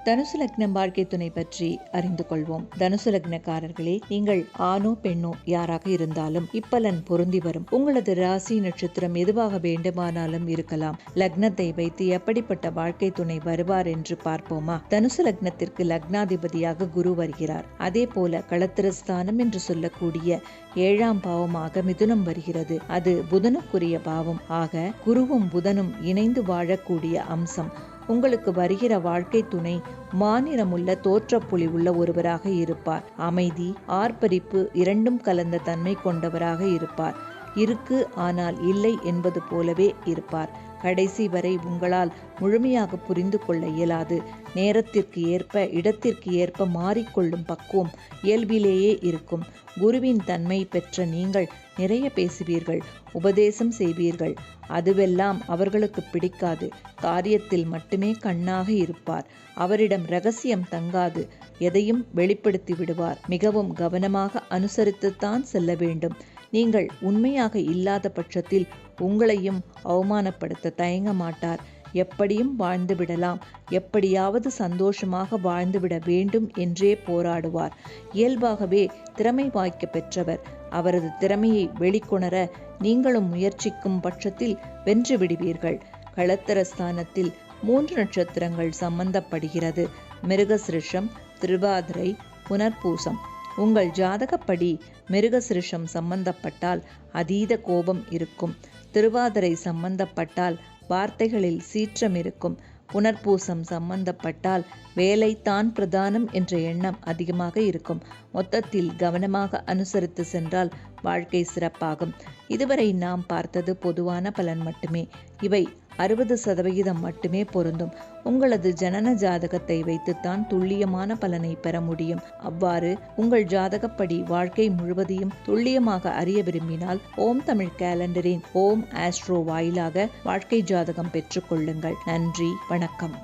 தனுசு லக்னம் வாழ்க்கை துணை பற்றி அறிந்து கொள்வோம். தனுசு லக்னக்காரர்களே, நீங்கள் ஆணோ பெண்ணோ யாராக இருந்தாலும் இப்பலன் பொருந்தி வரும். உங்களது ராசி நட்சத்திரம் எதுவாக வேண்டுமானாலும் இருக்கலாம். லக்னத்தை வைத்து எப்படிப்பட்ட வாழ்க்கை துணை வருவார் என்று பார்ப்போமா? தனுசு லக்னத்திற்கு லக்னாதிபதியாக குரு வருகிறார். அதே போல களத்திரஸ்தானம் என்று சொல்லக்கூடிய 7ஆம் பாவமாக மிதுனம் வருகிறது. அது புதனுக்குரிய பாவம். ஆக குருவும் புதனும் இணைந்து வாழக்கூடிய அம்சம். உங்களுக்கு வருகிற வாழ்க்கை துணை மாநிறமுள்ள தோற்றப்புலி உள்ள ஒருவராக இருப்பார். அமைதி, ஆர்ப்பரிப்பு இரண்டும் கலந்த தன்மை கொண்டவராக இருப்பார். இருக்கு ஆனால் இல்லை என்பது போலவே இருப்பார். கடைசி வரை உங்களால் முழுமையாக புரிந்து கொள்ள இயலாது. நேரத்திற்கு ஏற்ப இடத்திற்கு ஏற்ப மாறிக்கொள்ளும் பக்குவம் இயல்பிலேயே இருக்கும். குருவின் தன்மை பெற்ற நீங்கள் நிறைய பேசுவீர்கள், உபதேசம் செய்வீர்கள். அதுவெல்லாம் அவர்களுக்கு பிடிக்காது. காரியத்தில் மட்டுமே கண்ணாக இருப்பார். அவரிடம் ரகசியம் தங்காது. எதையும் வெளிப்படுத்தி விடுவார். மிகவும் கவனமாக அனுசரித்துத்தான் செல்ல வேண்டும். நீங்கள் உண்மையாக இல்லாத பட்சத்தில் உங்களையும் அவமானப்படுத்த தயங்க மாட்டார். எப்படியும் வாழ்ந்து விடலாம், எப்படியாவது சந்தோஷமாக வாழ்ந்துவிட வேண்டும் என்றே போராடுவார். இயல்பாகவே திறமை வாய்க்க பெற்றவர். அவரது திறமையை வெளிக்கொணர நீங்களும் முயற்சிக்கும் பட்சத்தில் வென்று விடுவீர்கள். களத்திரஸ்தானத்தில் 3 நட்சத்திரங்கள் சம்பந்தப்படுகிறது. மிருகசிருஷம், திருவாதிரை, புனர்பூசம். உங்கள் ஜாதகப்படி மிருகசிருஷம் சம்பந்தப்பட்டால் அதீத கோபம் இருக்கும். திருவாதிரை சம்பந்தப்பட்டால் வார்த்தைகளில் சீற்றம் இருக்கும். புனர்பூசம் சம்பந்தப்பட்டால் வேலைத்தான் பிரதானம் என்ற எண்ணம் அதிகமாக இருக்கும். மொத்தத்தில் கவனமாக அனுசரித்து சென்றால் வாழ்க்கை சிறப்பாகும். இதுவரை நாம் பார்த்தது பொதுவான பலன் மட்டுமே. இவை 60% மட்டுமே பொருந்தும். உங்களது ஜனன ஜாதகத்தை வைத்துத்தான் துல்லியமான பலனை பெற முடியும். அவ்வாறு உங்கள் ஜாதகப்படி வாழ்க்கை முழுவதையும் துல்லியமாக அறிய விரும்பினால் ஓம் தமிழ் கேலண்டரின் ஓம் ஆஸ்ட்ரோ வாயிலாக வாழ்க்கை ஜாதகம் பெற்றுக்கொள்ளுங்கள். நன்றி, வணக்கம்.